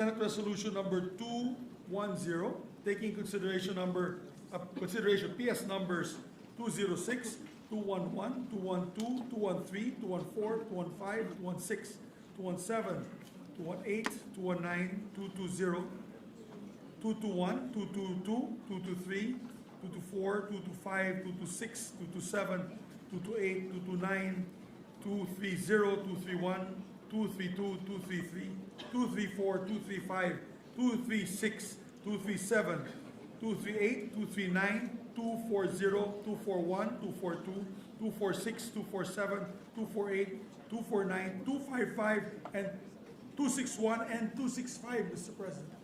Senate Resolution number 210, taking consideration PS numbers 206, 211, 212, 213, 214, 215, 216, 217, 218, 219, 220, 221, 222, 223, 224, 225, 226, 227, 228, 229, 230, 231, 232, 233, 234, 235, 236, 237, 238, 239, 240, 241, 242, 246, 247, 248, 249, 255, and 261 and 265, Mr. President.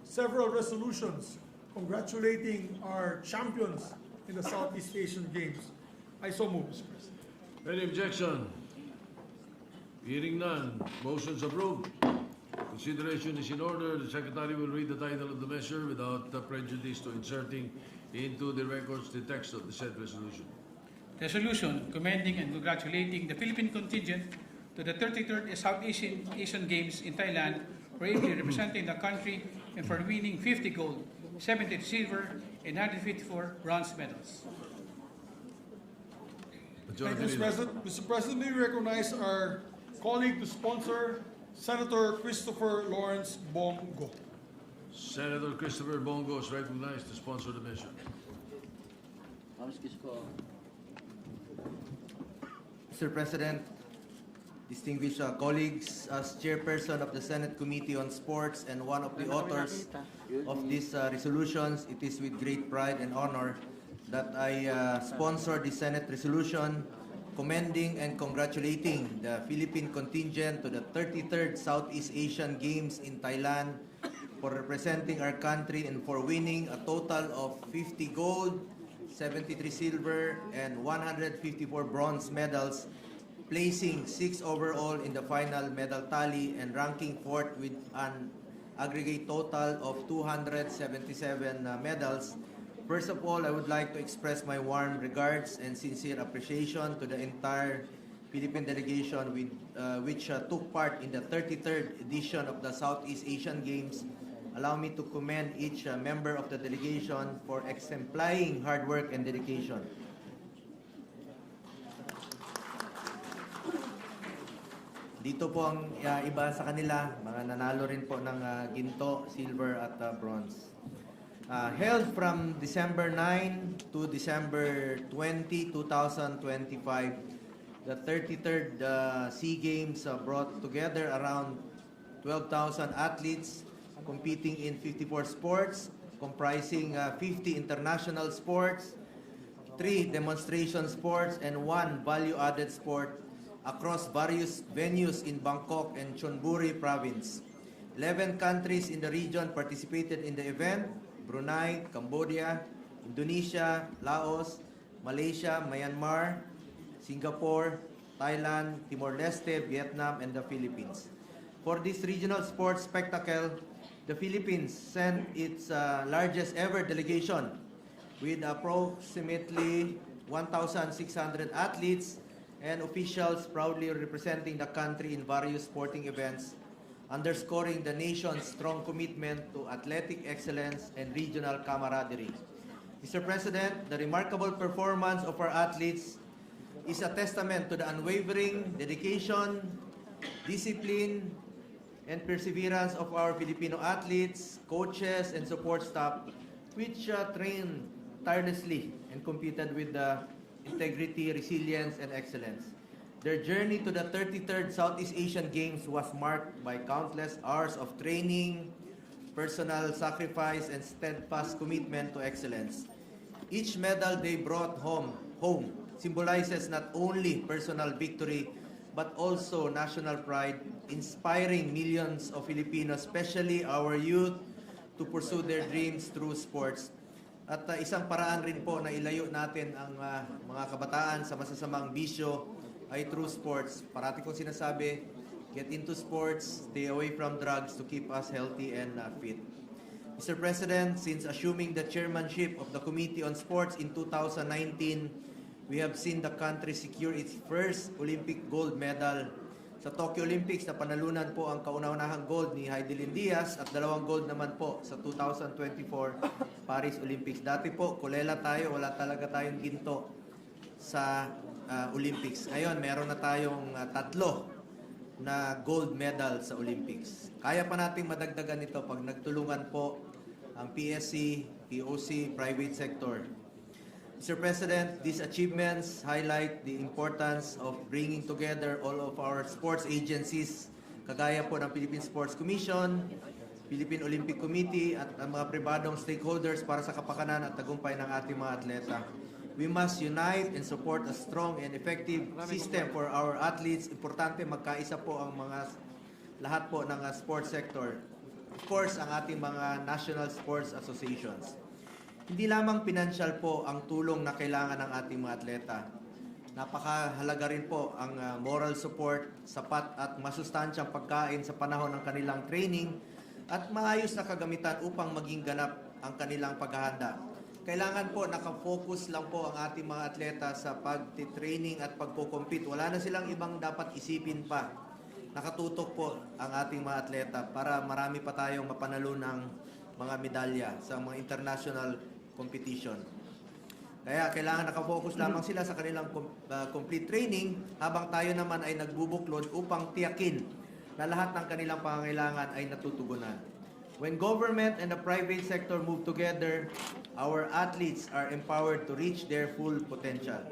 Several resolutions congratulating our champions in the Southeast Asian Games. I so move, Mr. President. Any objection? Hearing none. Motion's approved. Consideration is in order. The Secretary will read the title of the measure without prejudice to inserting into the records the text of the said resolution. Resolution commending and congratulating the Philippine contingent to the 33rd Southeast Asian Games in Thailand for ably representing the country and for winning 50 gold, 70 silver, and 154 bronze medals. Thank you, Mr. President. Mr. President, may we recognize our colleague to sponsor, Senator Christopher Lawrence Bongo. Senator Christopher Bongo is recognized to sponsor the measure. Mr. President, distinguished colleagues, as chairperson of the Senate Committee on Sports and one of the authors of these resolutions, it is with great pride and honor that I sponsor the Senate resolution commending and congratulating the Philippine contingent to the 33rd Southeast Asian Games in Thailand for representing our country and for winning a total of 50 gold, 73 silver, and 154 bronze medals, placing 6th overall in the final medal tally and ranking 4th with an aggregate total of 277 medals. First of all, I would like to express my warm regards and sincere appreciation to the entire Philippine delegation which took part in the 33rd edition of the Southeast Asian Games. Allow me to commend each member of the delegation for exemplifying hard work and dedication. Dito po ang iba sa kanila, mga nanalo rin po ng ginto, silver at bronze. Held from December 9 to December 20, 2025, the 33rd SEA Games brought together around 12,000 athletes competing in 54 sports, comprising 50 international sports, 3 demonstration sports, and 1 value-added sport across various venues in Bangkok and Chonburi province. 11 countries in the region participated in the event: Brunei, Cambodia, Indonesia, Laos, Malaysia, Myanmar, Singapore, Thailand, Timor-Leste, Vietnam, and the Philippines. For this regional sports spectacle, the Philippines sent its largest ever delegation with approximately 1,600 athletes and officials proudly representing the country in various sporting events, underscoring the nation's strong commitment to athletic excellence and regional camaraderie. Mr. President, the remarkable performance of our athletes is a testament to the unwavering dedication, discipline, and perseverance of our Filipino athletes, coaches, and support staff, which trained tirelessly and competed with integrity, resilience, and excellence. Their journey to the 33rd Southeast Asian Games was marked by countless hours of training, personal sacrifice, and steadfast commitment to excellence. Each medal they brought home symbolizes not only personal victory, but also national pride, inspiring millions of Filipinos, especially our youth, to pursue their dreams through sports. At isang paraan rin po na ilayo natin ang mga kabataan sa masasamang bisyo ay through sports. Parati kong sinasabi, get into sports, stay away from drugs to keep us healthy and fit. Mr. President, since assuming the chairmanship of the Committee on Sports in 2019, we have seen the country secure its first Olympic gold medal Sa Tokyo Olympics na panalunan po ang kauna-unahang gold ni Heidelin Diaz at 2 gold naman po sa 2024 Paris Olympics. Dati po, kulela tayo, wala talaga tayong ginto sa Olympics. Ngayon, meron na tayong 3 na gold medal sa Olympics. Kaya pa nating madagdagan ito pag nagtulungan po ang PSC, POC, private sector. Mr. President, these achievements highlight the importance of bringing together all of our sports agencies, kagaya po ng Philippine Sports Commission, Philippine Olympic Committee, at ang mga pribadong stakeholders para sa kapakanan at tagumpay ng ating mga atleta. We must unite and support a strong and effective system for our athletes. Importante magkaisa po ang lahat po ng sports sector. Of course, ang ating mga national sports associations. Hindi lamang financial po ang tulong na kailangan ng ating mga atleta. Napakahalaga rin po ang moral support, sapat at masustansyang pagkain sa panahon ng kanilang training at maayos na kagamitan upang maging ganap ang kanilang paghahanda. Kailangan po nakafocus lang po ang ating mga atleta sa pag-training at pagko-compete. Wala na silang ibang dapat isipin pa. Nakatutok po ang ating mga atleta para marami pa tayong mapanalo ng mga medalya sa mga international competition. Kaya kailangan nakafocus lamang sila sa kanilang complete training habang tayo naman ay nagbubuklod upang tiyakin na lahat ng kanilang pangangailangan ay natutugunan. When government and the private sector move together, our athletes are empowered to reach their full potential.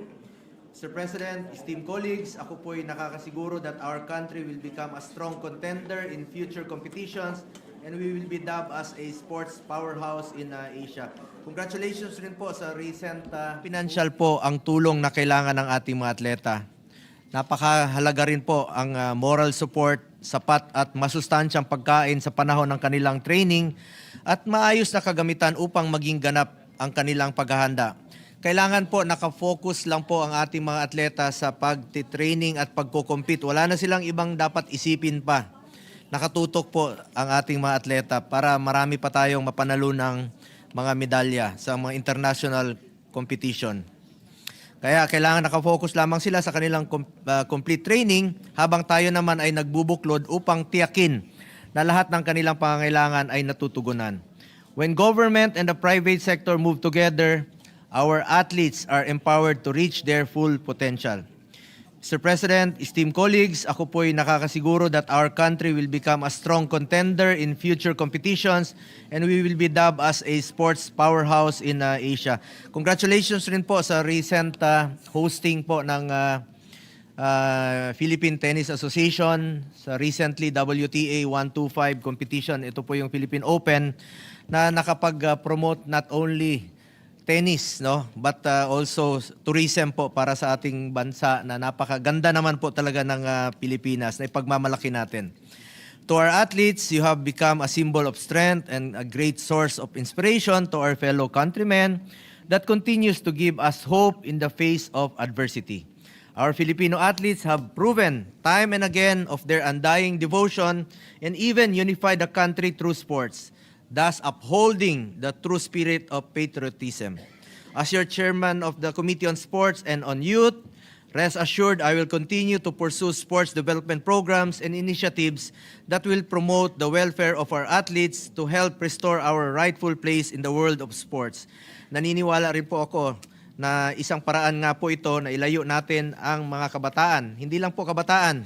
Mr. President, esteemed colleagues, ako po'y nakakasiguro that our country will become a strong contender in future competitions and we will be dubbed as a sports powerhouse in Asia. Congratulations rin po sa recent financial po ang tulong na kailangan ng ating mga atleta. Napakahalaga rin po ang moral support, sapat at masustansyang pagkain sa panahon ng kanilang training at maayos na kagamitan upang maging ganap ang kanilang paghahanda. Kailangan po nakafocus lang po ang ating mga atleta sa pag-training at pagko-compete. Wala na silang ibang dapat isipin pa. Nakatutok po ang ating mga atleta para marami pa tayong mapanalo ng mga medalya sa mga international competition. Kaya kailangan nakafocus lamang sila sa kanilang complete training habang tayo naman ay nagbubuklod upang tiyakin na lahat ng kanilang pangangailangan ay natutugunan. When government and the private sector move together, our athletes are empowered to reach their full potential. Mr. President, esteemed colleagues, ako po'y nakakasiguro that our country will become a strong contender in future competitions and we will be dubbed as a sports powerhouse in Asia. Congratulations rin po sa recent hosting po ng Philippine Tennis Association sa recently WTA 125 competition. Ito po yung Philippine Open na nakapag-promote not only tennis, no, but also tourism po para sa ating bansa na napakaganda naman po talaga ng Pilipinas na ipagmamalaki natin. To our athletes, you have become a symbol of strength and a great source of inspiration to our fellow countrymen that continues to give us hope in the face of adversity. Our Filipino athletes have proven time and again of their undying devotion and even unified the country through sports, thus upholding the true spirit of patriotism. As your chairman of the Committee on Sports and on Youth, rest assured I will continue to pursue sports development programs and initiatives that will promote the welfare of our athletes to help restore our rightful place in the world of sports. Naniniwala rin po ako na isang paraan nga po ito na ilayo natin ang mga kabataan. Hindi lang po kabataan,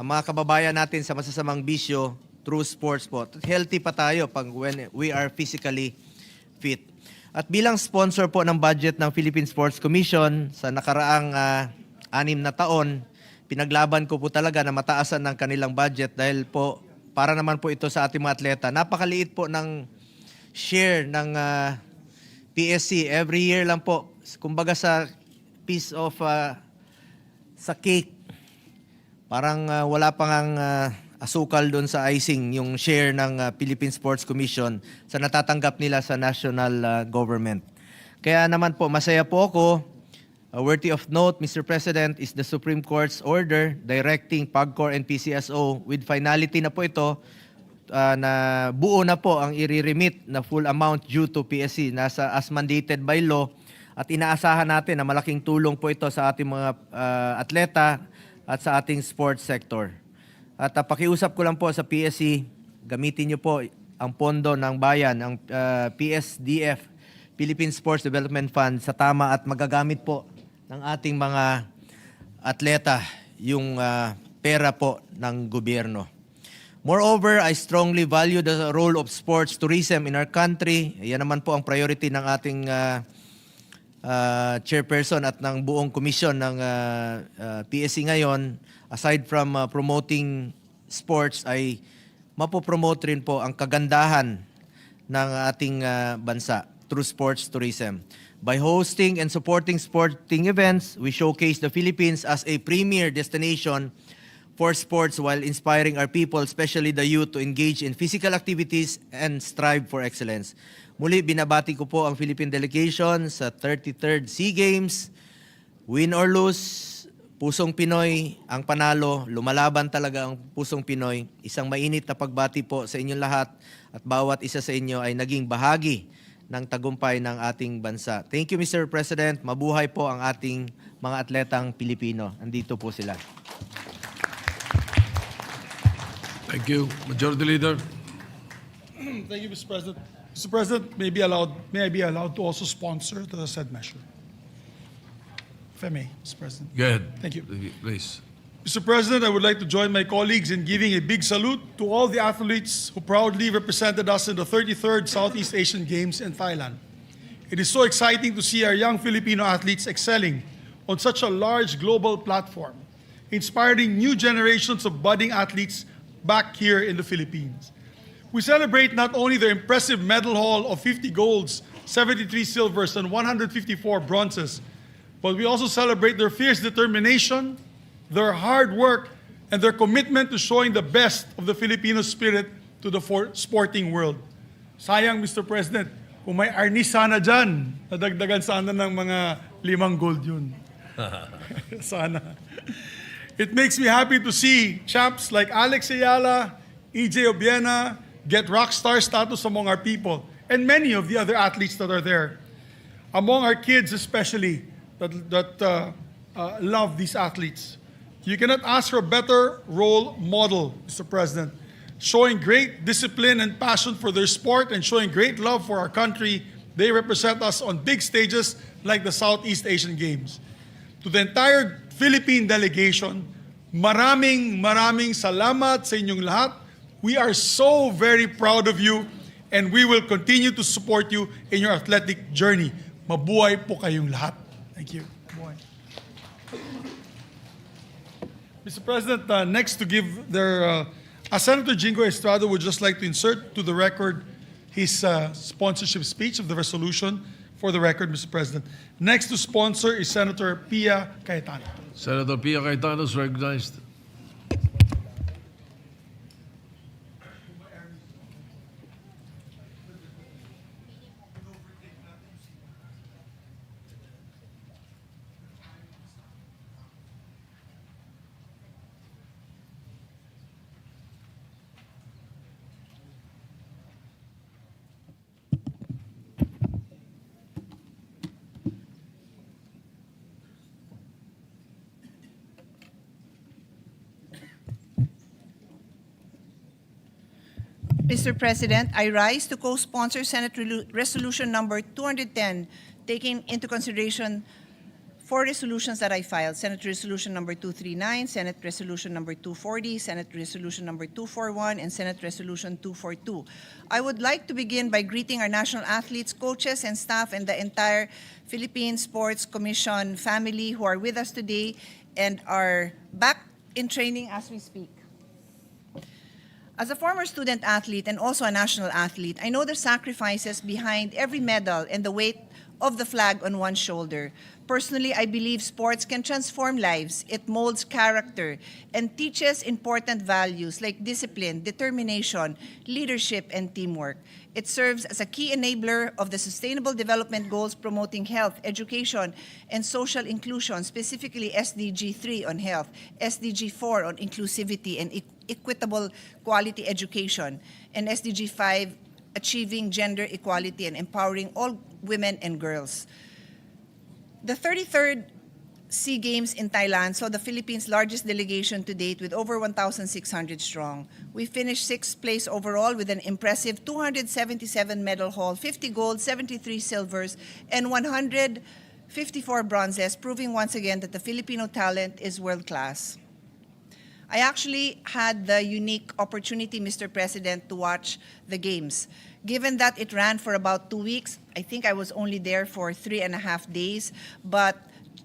ang mga kababayan natin sa masasamang bisyo through sports po. Healthy pa tayo pag when we are physically fit. At bilang sponsor po ng budget ng Philippine Sports Commission sa nakaraang 6 na taon, pinaglaban ko po talaga na mataasan ng kanilang budget dahil po para naman po ito sa ating mga atleta. Napakaliit po ng share ng PSC. Every year lang po, kumbaga sa piece of sa cake, parang wala pang asukal doon sa icing yung share ng Philippine Sports Commission sa natatanggap nila sa national government. Kaya naman po, masaya po ako. Worthy of note, Mr. President, is the Supreme Court's order directing PAGCOR and PCSO with finality na po ito na buo na po ang i-remit na full amount due to PSC nasa as mandated by law at inaasahan natin na malaking tulong po ito sa ating mga atleta at sa ating sports sector. At pakiusap ko lang po sa PSC, gamitin niyo po ang pondo ng bayan, ang PSDF, Philippine Sports Development Fund, sa tama at magagamit po ng ating mga atleta yung pera po ng gobyerno. Moreover, I strongly value the role of sports tourism in our country. Yan naman po ang priority ng ating chairperson at ng buong komisyon ng PSC ngayon. Aside from promoting sports, ay mapopromote rin po ang kagandahan ng ating bansa through sports tourism. By hosting and supporting sporting events, we showcase the Philippines as a premier destination for sports while inspiring our people, especially the youth, to engage in physical activities and strive for excellence. Muli, binabati ko po ang Philippine delegation sa 33rd SEA Games. Win or lose, pusong Pinoy ang panalo, lumalaban talaga ang pusong Pinoy. Isang mainit na pagbati po sa inyong lahat at bawat isa sa inyo ay naging bahagi ng tagumpay ng ating bansa. Thank you, Mr. President. Mabuhay po ang ating mga atletang Pilipino. Andito po sila. Thank you. Majority Leader. Thank you, Mr. President. Mr. President, may I be allowed to also sponsor the said measure? If I may, Mr. President. Go ahead. Thank you. Please. Mr. President, I would like to join my colleagues in giving a big salute to all the athletes who proudly represented us in the 33rd Southeast Asian Games in Thailand. It is so exciting to see our young Filipino athletes excelling on such a large global platform, inspiring new generations of budding athletes back here in the Philippines. We celebrate not only their impressive medal haul of 50 golds, 73 silvers, and 154 bronzes, but we also celebrate their fierce determination, their hard work, and their commitment to showing the best of the Filipino spirit to the sporting world. Sayang, Mr. President, kung may arnis sana dyan, nadagdagan sana ng mga 5 gold yun. Sana. It makes me happy to see champs like Alex Ayala, EJ Obiena get rock star status among our people, and many of the other athletes that are there. Among our kids especially, that love these athletes. You cannot ask for a better role model, Mr. President. Showing great discipline and passion for their sport and showing great love for our country, they represent us on big stages like the Southeast Asian Games. To the entire Philippine delegation, maraming salamat sa inyong lahat. We are so very proud of you and we will continue to support you in your athletic journey. Mabuhay po kayong lahat. Thank you. Mr. President, next to give their, Senator Jingo Estrada would just like to insert to the record his sponsorship speech of the resolution for the record, Mr. President. Next to sponsor is Senator Pia Cayetano. Senator Pia Cayetano is recognized. Mr. President, I rise to co-sponsor Senate Resolution number 210, taking into consideration 4 resolutions that I filed: Senate Resolution number 239, Senate Resolution number 240, Senate Resolution number 241, and Senate Resolution 242. I would like to begin by greeting our national athletes, coaches, and staff, and the entire Philippine Sports Commission family who are with us today and are back in training as we speak. As a former student athlete and also a national athlete, I know the sacrifices behind every medal and the weight of the flag on one's shoulder. Personally, I believe sports can transform lives. It molds character and teaches important values like discipline, determination, leadership, and teamwork. It serves as a key enabler of the Sustainable Development Goals promoting health, education, and social inclusion, specifically SDG 3 on health, SDG 4 on inclusivity and equitable quality education, and SDG 5, achieving gender equality and empowering all women and girls. The 33rd SEA Games in Thailand saw the Philippines' largest delegation to date with over 1,600 strong. We finished 6th place overall with an impressive 277 medal haul, 50 gold, 73 silvers, and 154 bronzes, proving once again that the Filipino talent is world-class. I actually had the unique opportunity, Mr. President, to watch the games. Given that it ran for about 2 weeks, I think I was only there for 3.5 days, but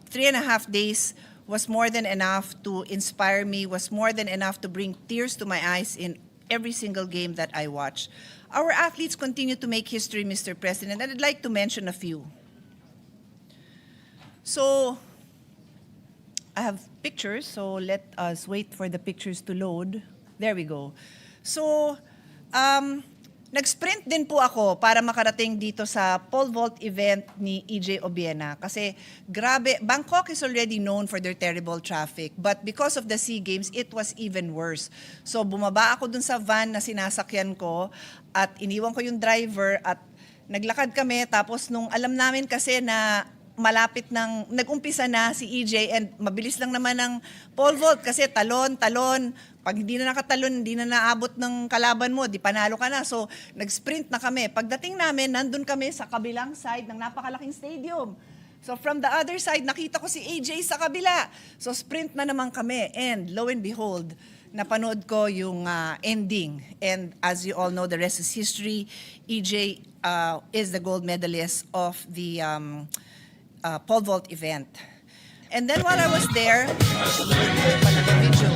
3.5 days was more than enough to inspire me, was more than enough to bring tears to my eyes in every single game that I watched. Our athletes continue to make history, Mr. President, and I'd like to mention a few. So, I have pictures, so let us wait for the pictures to load. There we go. So, nag-sprint din po ako para makarating dito sa pole vault event ni EJ Obiena. Kasi grabe, Bangkok is already known for their terrible traffic. But because of the SEA Games, it was even worse. So bumaba ako dun sa van na sinasakyan ko at iniwan ko yung driver at naglakad kami. Tapos nung alam namin kasi na malapit ng, nag-umpisa na si EJ and mabilis lang naman ang pole vault kasi talon. Pag hindi na nakatalon, hindi na naabot ng kalaban mo, di panalo ka na. So, nag-sprint na kami. Pagdating namin, nandun kami sa kabilang side ng napakalaking stadium. So, from the other side, nakita ko si AJ sa kabila. So, sprint na naman kami. And lo and behold, napanood ko yung ending. And as you all know, the rest is history. EJ is the gold medalist of the pole vault event. And then while I was there, video.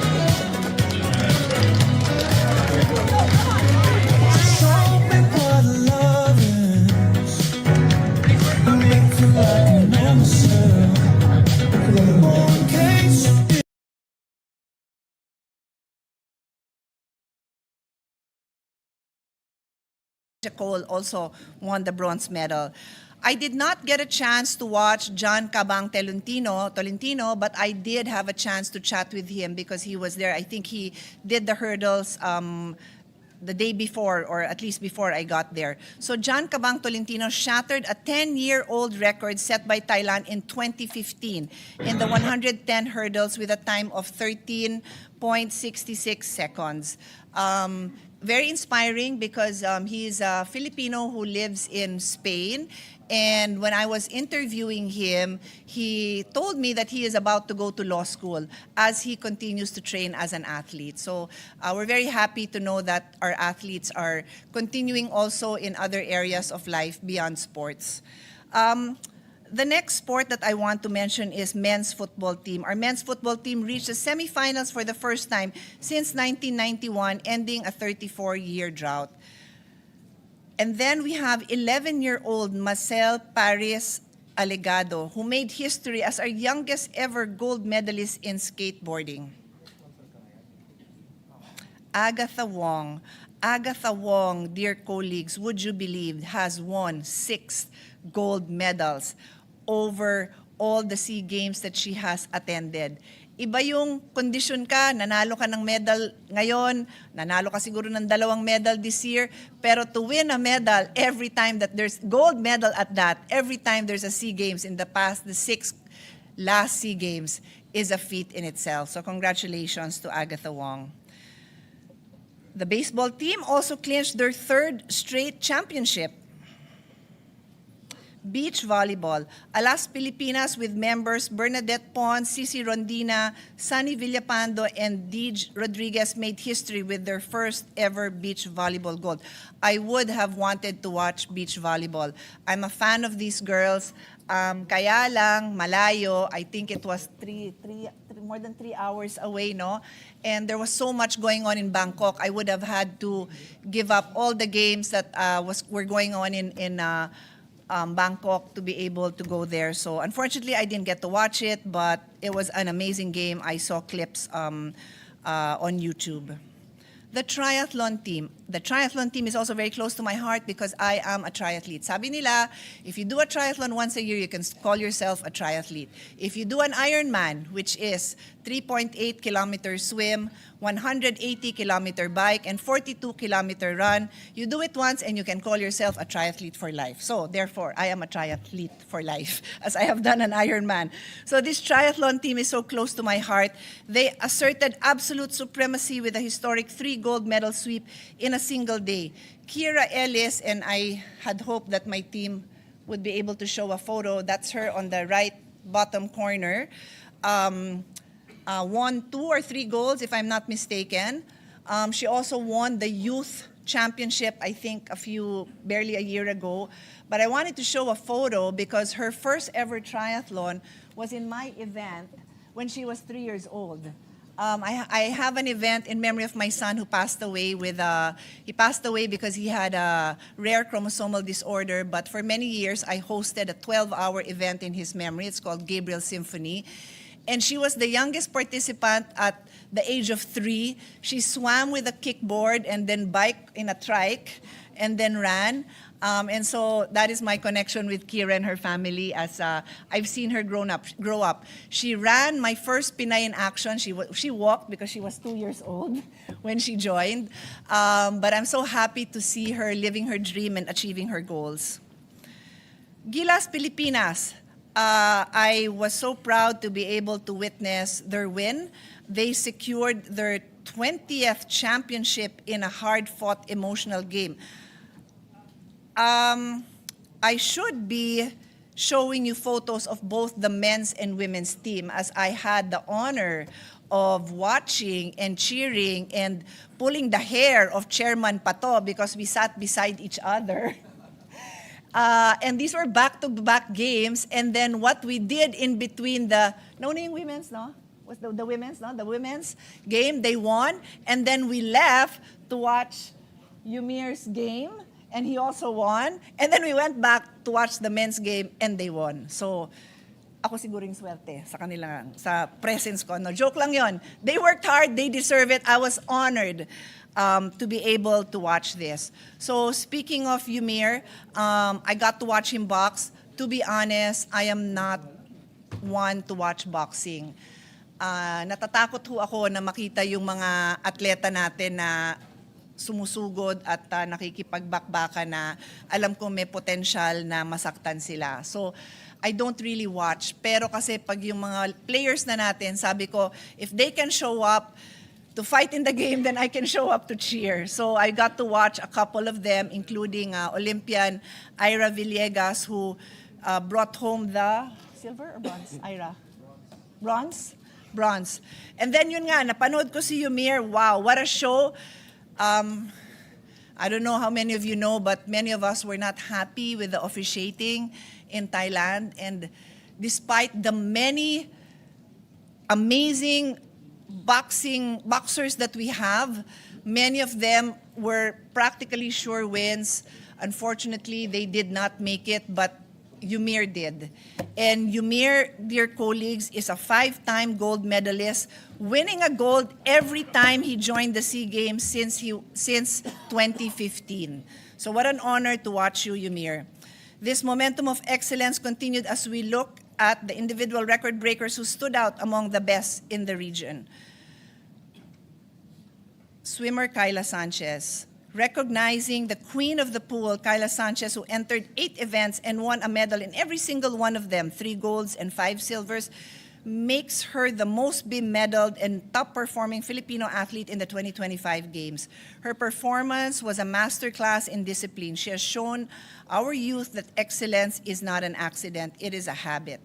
Cole also won the bronze medal. I did not get a chance to watch John Cabang Tolentino, but I did have a chance to chat with him because he was there. I think he did the hurdles the day before, or at least before I got there. So John Cabang Tolentino shattered a 10-year-old record set by Thailand in 2015 in the 110 hurdles with a time of 13.66 seconds. Very inspiring because he's a Filipino who lives in Spain. And when I was interviewing him, he told me that he is about to go to law school as he continues to train as an athlete. So we're very happy to know that our athletes are continuing also in other areas of life beyond sports. The next sport that I want to mention is men's football team. Our men's football team reached the semifinals for the first time since 1991, ending a 34-year drought. And then we have 11-year-old Marcel Paris Alegado, who made history as our youngest ever gold medalist in skateboarding. Agatha Wong, dear colleagues, would you believe, has won 6 gold medals over all the SEA Games that she has attended. Iba yung kondisyon ka, nanalo ka ng medal ngayon, nanalo ka siguro ng 2 medal this year, pero to win a medal every time that there's gold medal at that, every time there's a SEA Games in the past, the 6 last SEA Games is a feat in itself. So congratulations to Agatha Wong. The baseball team also clinched their 3rd straight championship. Beach volleyball. Alas Pilipinas with members Bernadette Pons, Cici Rondina, Sunny Villapando, and Deej Rodriguez made history with their first ever beach volleyball gold. I would have wanted to watch beach volleyball. I'm a fan of these girls. Kaya lang, malayo. I think it was more than 3 hours away, no? And there was so much going on in Bangkok. I would have had to give up all the games that were going on in Bangkok to be able to go there. So unfortunately, I didn't get to watch it, but it was an amazing game. I saw clips on YouTube. The triathlon team. The triathlon team is also very close to my heart because I am a triathlete. Sabi nila, if you do a triathlon once a year, you can call yourself a triathlete. If you do an Ironman, which is 3.8 kilometer swim, 180 kilometer bike, and 42 kilometer run, you do it once and you can call yourself a triathlete for life. So therefore, I am a triathlete for life as I have done an Ironman. So this triathlon team is so close to my heart. They asserted absolute supremacy with a historic 3 gold medal sweep in a single day. Kira Ellis, and I had hoped that my team would be able to show a photo. That's her on the right bottom corner. Won 2 or 3 golds, if I'm not mistaken. She also won the youth championship, I think, barely a year ago. But I wanted to show a photo because her first ever triathlon was in my event when she was 3 years old. I have an event in memory of my son who passed away he passed away because he had a rare chromosomal disorder, but for many years I hosted a 12-hour event in his memory. It's called Gabriel Symphony. And she was the youngest participant at the age of 3. She swam with a kickboard and then bike in a trike and then ran. And so that is my connection with Kira and her family as I've seen her grow up. She ran my first Pinay in Action. She walked because she was 2 years old when she joined. But I'm so happy to see her living her dream and achieving her goals. Gilas Pilipinas. I was so proud to be able to witness their win. They secured their 20th championship in a hard-fought, emotional game. I should be showing you photos of both the men's and women's team as I had the honor of watching and cheering and pulling the hair of Chairman Pato because we sat beside each other. And these were back-to-back games. And then what we did in between the women's, no? Was the women's, no? The women's game, they won. And then we left to watch Yumir's game, and he also won. And then we went back to watch the men's game, and they won. So, ako siguring swerte sa kanila, sa presence ko. No, joke lang yon. They worked hard, they deserve it. I was honored to be able to watch this. So speaking of Yumir, I got to watch him box. To be honest, I am not one to watch boxing. Natatakot ho ako na makita yung mga atleta natin na sumusugod at nakikipagbakbaka na alam ko may potential na masaktan sila. So, I don't really watch. Pero kasi pag yung mga players na natin, sabi ko, if they can show up to fight in the game, then I can show up to cheer. So I got to watch a couple of them, including Olympian Ira Villegas, who brought home the silver or bronze? Ira? Bronze? Bronze. And then yun nga, napanood ko si Yumir. Wow, what a show. I don't know how many of you know, but many of us were not happy with the officiating in Thailand. And despite the many amazing boxers that we have, many of them were practically sure wins. Unfortunately, they did not make it, but Yumir did. And Yumir, dear colleagues, is a 5-time gold medalist, winning a gold every time he joined the SEA Games since 2015. So what an honor to watch you, Yumir. This momentum of excellence continued as we look at the individual record breakers who stood out among the best in the region. Swimmer Kyla Sanchez. Recognizing the queen of the pool, Kyla Sanchez, who entered 8 events and won a medal in every single one of them, 3 golds and 5 silvers, makes her the most bemedaled and top-performing Filipino athlete in the 2025 Games. Her performance was a masterclass in discipline. She has shown our youth that excellence is not an accident, it is a habit.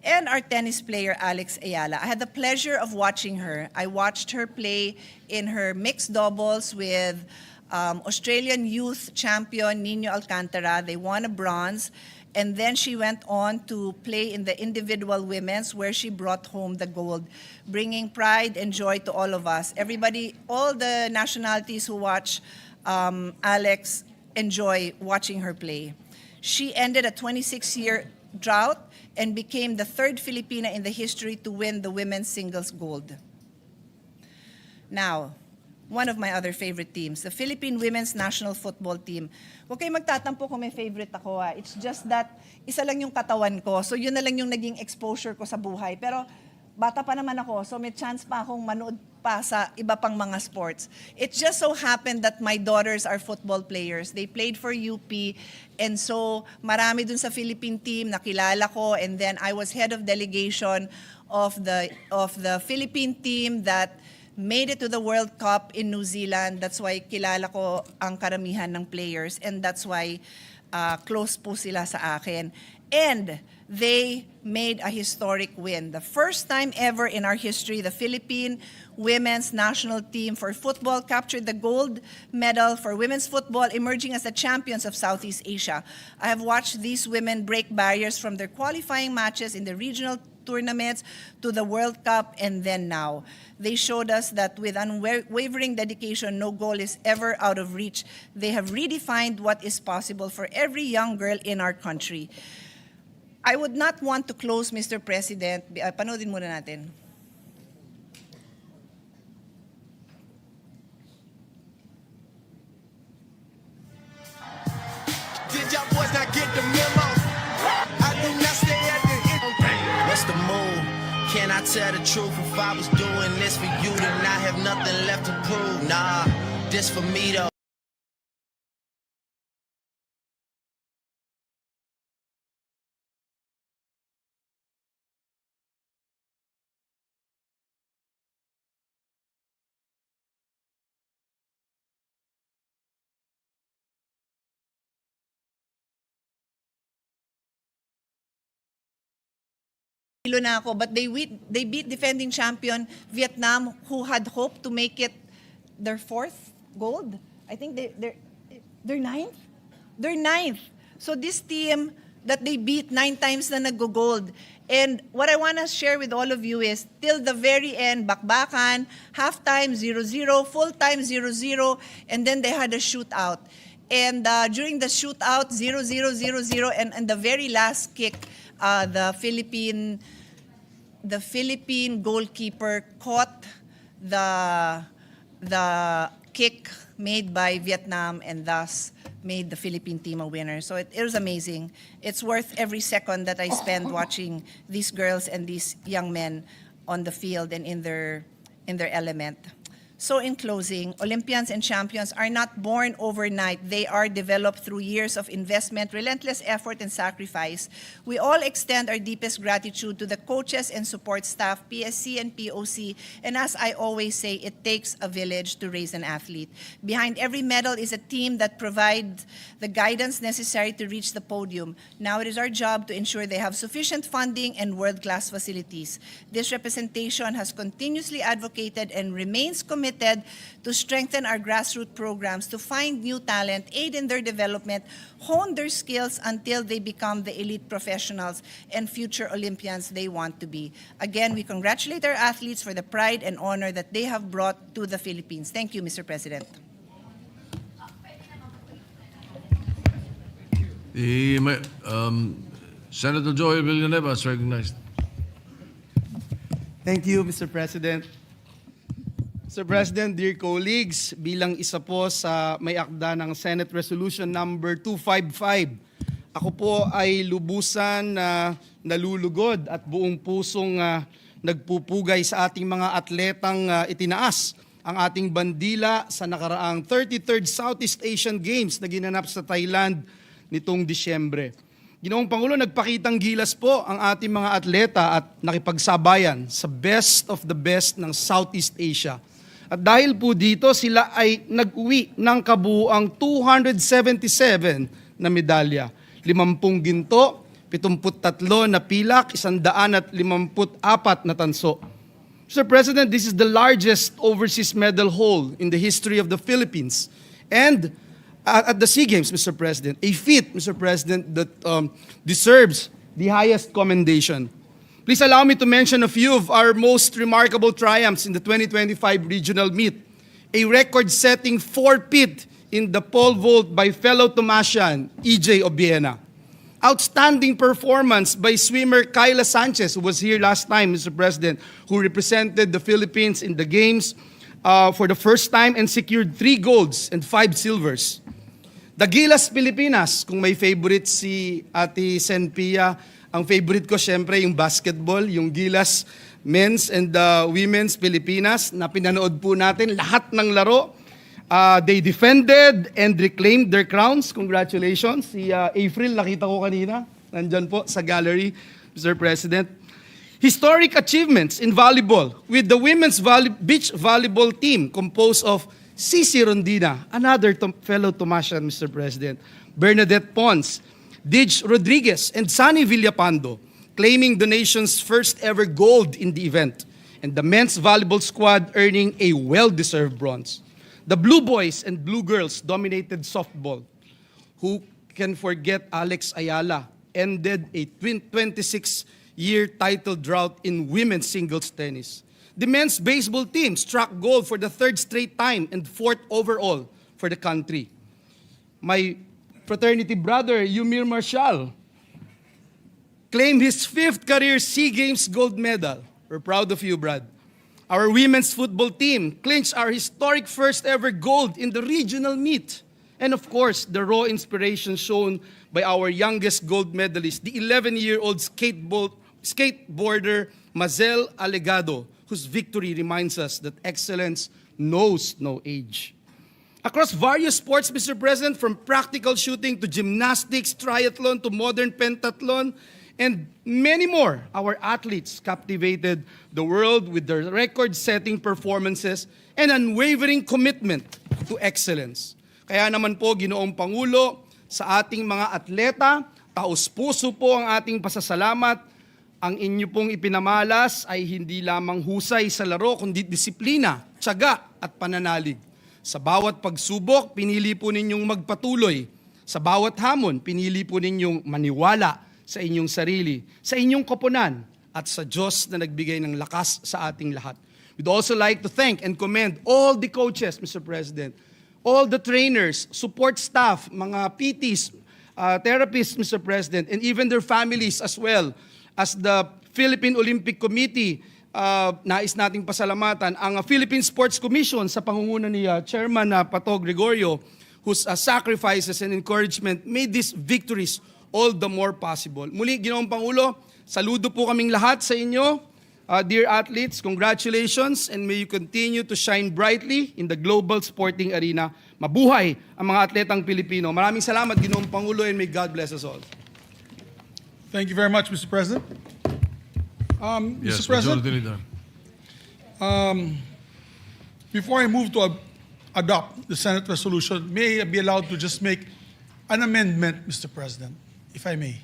And our tennis player, Alex Ayala. I had the pleasure of watching her. I watched her play in her mixed doubles with Australian youth champion Nino Alcantara. They won a bronze. And then she went on to play in the individual women's where she brought home the gold, bringing pride and joy to all of us. Everybody, all the nationalities who watch Alex enjoy watching her play. She ended a 26-year drought and became the 3rd Filipina in the history to win the women's singles gold. Now, one of my other favorite teams, the Philippine Women's National Football Team. Huwag kayong magtatampo kung may favorite ako. It's just that isa lang yung katawan ko. So yun na lang yung naging exposure ko sa buhay. Pero bata pa naman ako, so may chance pa akong manood pa sa iba pang mga sports. It just so happened that my daughters are football players. They played for UP, and so marami dun sa Philippine team nakilala ko, and then I was head of delegation of the Philippine team that made it to the World Cup in New Zealand. That's why kilala ko ang karamihan ng players, and that's why close po sila sa akin. And they made a historic win. The first time ever in our history, the Philippine women's national team for football captured the gold medal for women's football, emerging as the champions of Southeast Asia. I have watched these women break barriers from their qualifying matches in the regional tournaments to the World Cup, and then now. They showed us that with unwavering dedication, no goal is ever out of reach. They have redefined what is possible for every young girl in our country. I would not want to close, Mr. President. Panoodin muna natin. Did y'all boys not get the memo? I do not stay at the end. What's the move? Can I tell the truth? If I was doing this for you, then I have nothing left to prove. Nah, this for me though. Na ako, but they beat defending champion Vietnam, who had hoped to make it their fourth gold. I think they're ninth. They're ninth. So this team that they beat 9 times na nag-gold. And what I want to share with all of you is till the very end, bakbakan, halftime 0-0, full time 0-0, and then they had a shootout. And during the shootout, 0-0, 0-0, and the very last kick, the Philippine goalkeeper caught the kick made by Vietnam and thus made the Philippine team a winner. So it was amazing. It's worth every second that I spend watching these girls and these young men on the field and in their element. So in closing, Olympians and champions are not born overnight. They are developed through years of investment, relentless effort, and sacrifice. We all extend our deepest gratitude to the coaches and support staff, PSC and POC, and as I always say, it takes a village to raise an athlete. Behind every medal is a team that provides the guidance necessary to reach the podium. Now it is our job to ensure they have sufficient funding and world-class facilities. This representation has continuously advocated and remains committed to strengthen our grassroots programs, to find new talent, aid in their development, hone their skills until they become the elite professionals and future Olympians they want to be. Again, we congratulate our athletes for the pride and honor that they have brought to the Philippines. Thank you, Mr. President. Senator Joel Villanueva is recognized. Thank you, Mr. President. Mr. President, dear colleagues, bilang isa po sa may akda ng Senate Resolution number 255, ako po ay lubusan na nalulugod at buong pusong nagpupugay sa ating mga atletang itinaas ang ating bandila sa nakaraang 33rd Southeast Asian Games na ginanap sa Thailand nitong Disyembre. Ginoong Pangulo, nagpakitang gilas po ang ating mga atleta at nakipagsabayan sa best of the best ng Southeast Asia. At dahil po dito, sila ay nag-uwi ng kabuuang 277 na medalya. 50 ginto, 73 na pilak, 154 na tanso. Mr. President, this is the largest overseas medal haul in the history of the Philippines. And at the SEA Games, Mr. President, a feat, Mr. President, that deserves the highest commendation. Please allow me to mention a few of our most remarkable triumphs in the 2025 regional meet. A record-setting 4-peat in the pole vault by fellow Tomasian, EJ Obiena. Outstanding performance by swimmer Kyla Sanchez, who was here last time, Mr. President, who represented the Philippines in the Games. for the first time and secured 3 golds and 5 silvers. The Gilas Pilipinas, kung may favorite si Ate Senpia, ang favorite ko syempre yung basketball, yung Gilas Men's and Women's Pilipinas na pinanood po natin lahat ng laro. They defended and reclaimed their crowns. Congratulations. Si April, nakita ko kanina. Nandyan po sa gallery, Mr. President. Historic achievements in volleyball with the women's beach volleyball team composed of Cici Rondina, another fellow Tomasian, Mr. President, Bernadette Pons, Dij Rodriguez, and Sunny Villapando, claiming the nation's first ever gold in the event, and the men's volleyball squad earning a well-deserved bronze. The Blue Boys and Blue Girls dominated softball. Who can forget Alex Ayala ended a 26-year title drought in women's singles tennis. The men's baseball team struck gold for the 3rd straight time and 4th overall for the country. My fraternity brother, Yumir Marshall, claimed his 5th career SEA Games gold medal. We're proud of you, Brad. Our women's football team clinched our historic first ever gold in the regional meet. And of course, the raw inspiration shown by our youngest gold medalist, the 11-year-old skateboarder Mazel Alegado, whose victory reminds us that excellence knows no age. Across various sports, Mr. President, from practical shooting to gymnastics, triathlon to modern pentathlon, and many more, our athletes captivated the world with their record-setting performances and unwavering commitment to excellence. Kaya naman po, Ginoong Pangulo, sa ating mga atleta, taos-puso po ang ating pasasalamat. Ang inyo pong ipinamalas ay hindi lamang husay sa laro, kundi disiplina, tiyaga at pananalig. Sa bawat pagsubok, pinili po ninyong magpatuloy. Sa bawat hamon, pinili po ninyong maniwala sa inyong sarili, sa inyong koponan, at sa Diyos na nagbigay ng lakas sa ating lahat. We'd also like to thank and commend all the coaches, Mr. President, all the trainers, support staff, mga PTs, therapists, Mr. President, and even their families as well. As the Philippine Olympic Committee, nais nating pasalamatan ang Philippine Sports Commission sa pangunguna ni Chairman Pato Gregorio, whose sacrifices and encouragement made these victories all the more possible. Muli, Ginoong Pangulo, saludo po kaming lahat sa inyo. Dear athletes, congratulations and may you continue to shine brightly in the global sporting arena. Mabuhay ang mga atletang Pilipino. Maraming salamat, Ginoong Pangulo, and may God bless us all. Thank you very much, Mr. President. Yes, Mr. President, Majority Leader. before I move to adopt the Senate resolution, may I be allowed to just make an amendment, Mr. President, if I may?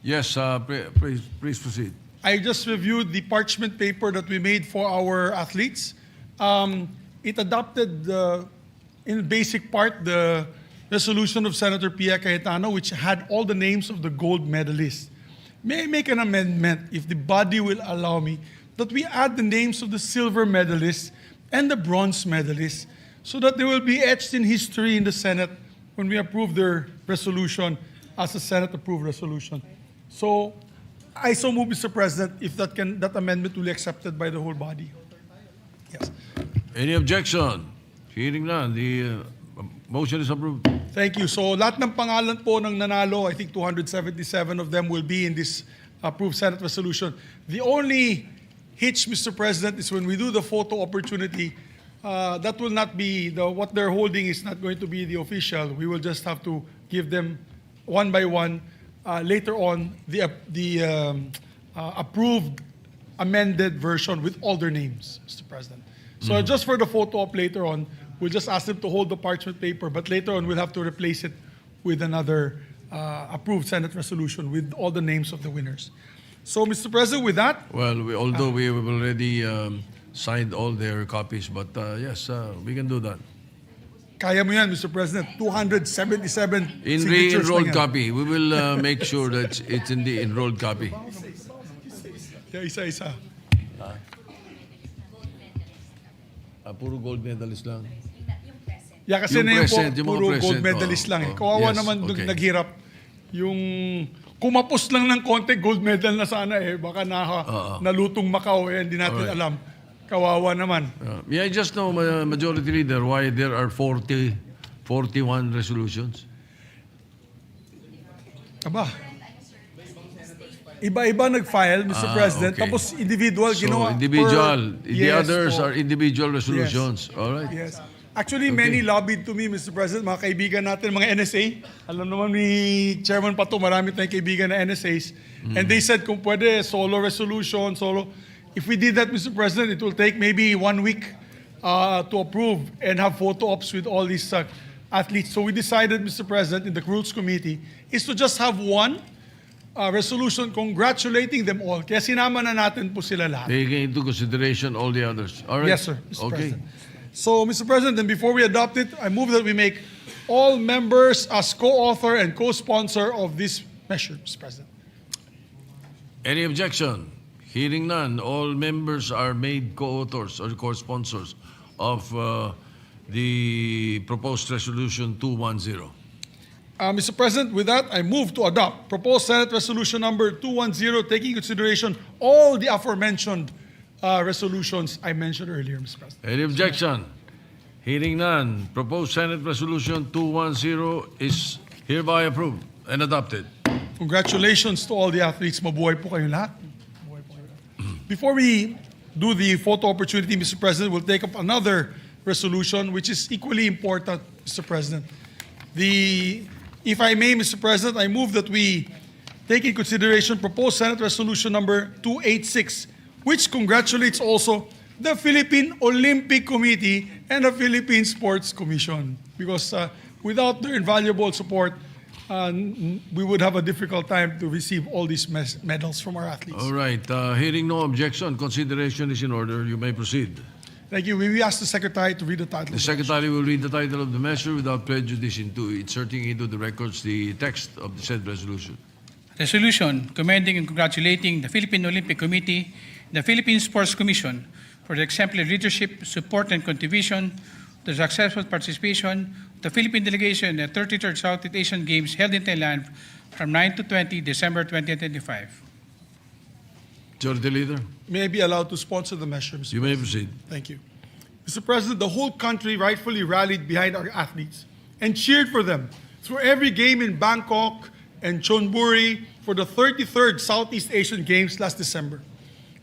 Yes, please proceed. I just reviewed the parchment paper that we made for our athletes. It adopted, in basic part, the resolution of Senator Pia Cayetano, which had all the names of the gold medalists. May I make an amendment, if the body will allow me, that we add the names of the silver medalists and the bronze medalists so that they will be etched in history in the Senate when we approve their resolution as a Senate-approved resolution. So, I so move, Mr. President, if that amendment will be accepted by the whole body. Yes. Any objection? Hearing none, the motion is approved. Thank you. So lahat ng pangalan po ng nanalo, I think 277 of them will be in this approved Senate resolution. The only hitch, Mr. President, is when we do the photo opportunity, that will not be, what they're holding is not going to be the official. We will just have to give them one by one, later on, the approved amended version with all their names, Mr. President. So just for the photo op later on, we'll just ask them to hold the parchment paper, but later on we'll have to replace it with another approved Senate resolution with all the names of the winners. So, Mr. President, with that, Well, although we have already signed all their copies, but yes, we can do that. kaya mo yan, Mr. President. 277 In the signatures enrolled lang yan. copy, we will make sure that it's in the enrolled copy. Kaya isa-isa. Puro gold medalist lang. Yeah, kasi Yung na yun po, present, yung mga puro present, gold medalist lang. oh, Kawawa yes, naman okay. naghirap. Yung kumapos lang ng konti, gold medal na sana eh. Baka nalutong Macau eh, hindi natin Alright. alam. Kawawa naman. May I just know, Majority Leader, why there are 41 resolutions? Aba. Iba-iba nag-file, Mr. President. Okay. Tapos individual So, ginawa. individual. The Yes, others po. are individual resolutions. All right. Yes. Actually, many lobbied to me, Mr. President, mga kaibigan natin, mga NSA. Alam naman ni Chairman Pato, marami tayong kaibigan na NSAs. And they said kung pwede, solo resolution, solo. If we did that, Mr. President, it will take maybe 1 week to approve and have photo ops with all these athletes. So we decided, Mr. President, in the Rules Committee, is to just have one resolution congratulating them all. Kaya sinama na natin po sila lahat. Taking into consideration all the others. All right. Yes, sir, Mr. Okay. President. So, Mr. President, and before we adopt it, I move that we make all members as co-author and co-sponsor of this measure, Mr. President. Any objection? Hearing none, all members are made co-authors or co-sponsors of the proposed resolution 210. Mr. President, with that, I move to adopt proposed Senate Resolution number 210, taking into consideration all the aforementioned resolutions I mentioned earlier, Mr. President. Any objection? Hearing none, proposed Senate Resolution 210 is hereby approved and adopted. Congratulations to all the athletes. Mabuhay po kayo lahat. Mabuhay po kayo lahat. Before we do the photo opportunity, Mr. President, we'll take up another resolution which is equally important, Mr. President. If I may, Mr. President, I move that we take in consideration proposed Senate Resolution number 286, which congratulates also the Philippine Olympic Committee and the Philippine Sports Commission. Because without their invaluable support, we would have a difficult time to receive all these medals from our athletes. All right. Hearing no objection, consideration is in order. You may proceed. Thank you. We ask the Secretary to read the title. The Secretary will read the title of the measure without prejudice into inserting into the records the text of the said resolution. Resolution commending and congratulating the Philippine Olympic Committee, the Philippine Sports Commission for the exemplary leadership, support, and contribution to the successful participation of the Philippine delegation in the 33rd Southeast Asian Games held in Thailand from 9 to 20 December 2025. Majority Leader, May I be allowed to sponsor the measure, Mr. you may proceed. Thank you. Mr. President, the whole country rightfully rallied behind our athletes and cheered for them through every game in Bangkok and Chonburi for the 33rd Southeast Asian Games last December.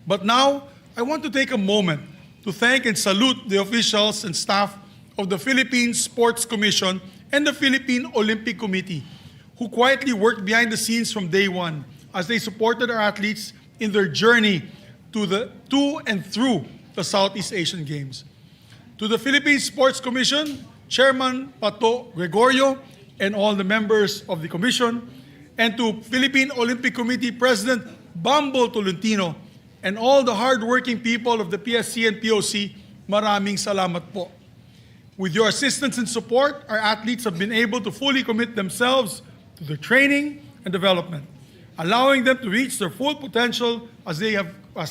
But now, I want to take a moment to thank and salute the officials and staff of the Philippine Sports Commission and the Philippine Olympic Committee, who quietly worked behind the scenes from day one as they supported our athletes in their journey to and through the Southeast Asian Games. To the Philippine Sports Commission, Chairman Pato Gregorio, and all the members of the Commission, and to Philippine Olympic Committee President Bambo Tolentino, and all the hardworking people of the PSC and POC, maraming salamat po. With your assistance and support, our athletes have been able to fully commit themselves to their training and development, allowing them to reach their full potential as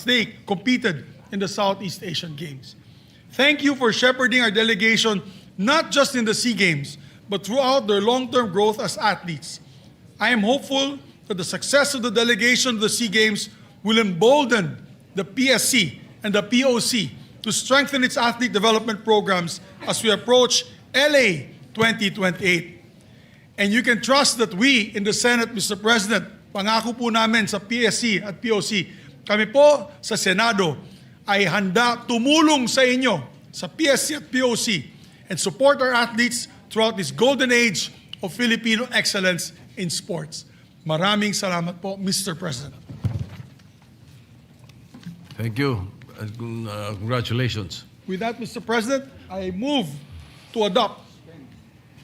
they competed in the Southeast Asian Games. Thank you for shepherding our delegation not just in the SEA Games, but throughout their long-term growth as athletes. I am hopeful that the success of the delegation to the SEA Games will embolden the PSC and the POC to strengthen its athlete development programs as we approach LA 2028. And you can trust that we in the Senate, Mr. President, pangako po namin sa PSC at POC, kami po sa Senado ay handa tumulong sa inyo sa PSC at POC and support our athletes throughout this golden age of Filipino excellence in sports. Maraming salamat po, Mr. President. Thank you. And congratulations. With that, Mr. President, I move to adopt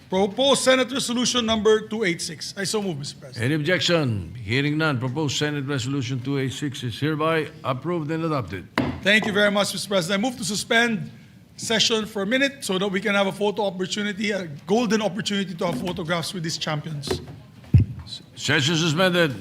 proposed Senate Resolution number 286. I so move, Mr. President. Any objection? Hearing none, proposed Senate Resolution 286 is hereby approved and adopted. Thank you very much, Mr. President. I move to suspend session for a minute so that we can have a photo opportunity, a golden opportunity to have photographs with these champions. Session suspended.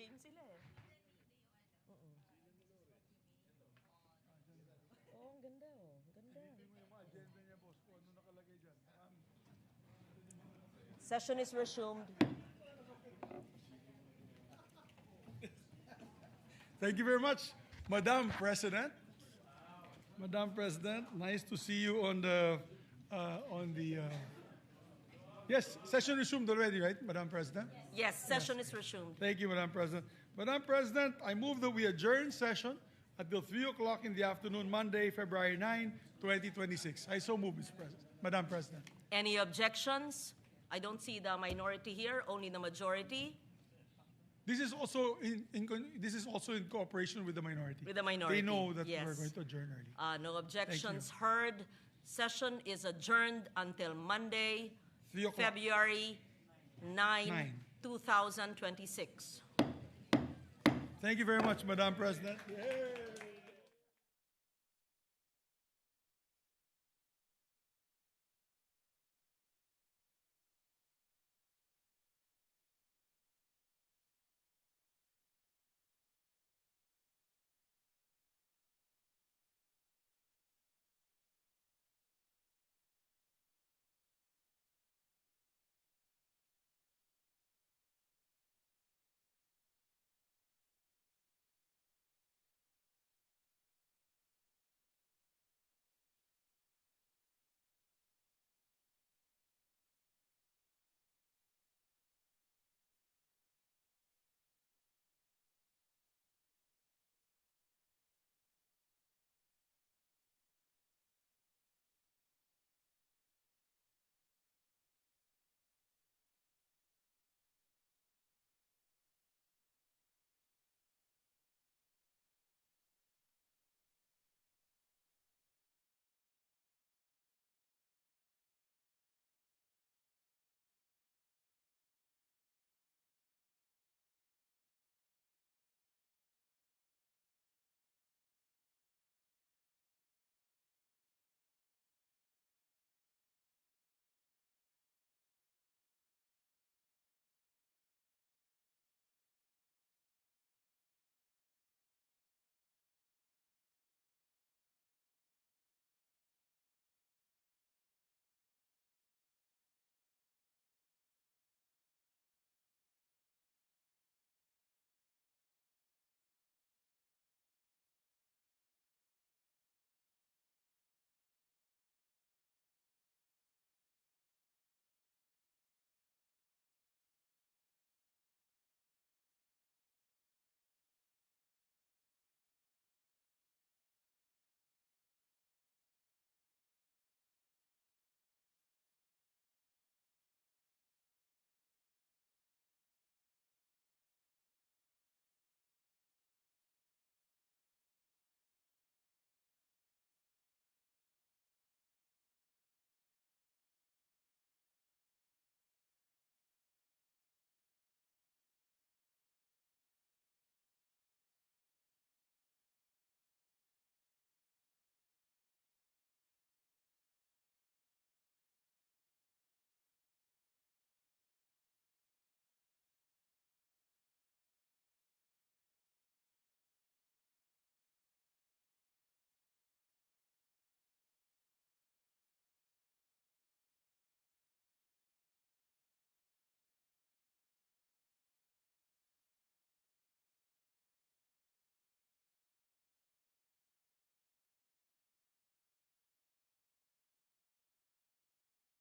game sila eh. Oh, ang ganda oh. Ang ganda. Session is resumed. Thank you very much, Madam President. Madam President, nice to see you on the yes, session resumed already, right, Madam President? Yes, session is resumed. Thank you, Madam President. Madam President, I move that we adjourn session until 3 o'clock in the afternoon, Monday, February 9, 2026. I so move, Mr. President. Madam President. Any objections? I don't see the minority here, only the majority. This is also in cooperation with the minority. With the minority, They know that yes. we're going to adjourn early. No objections heard. Session is adjourned until Monday, 3 o'clock. February 9, 9. 2026. Thank you very much, Madam President. Yay.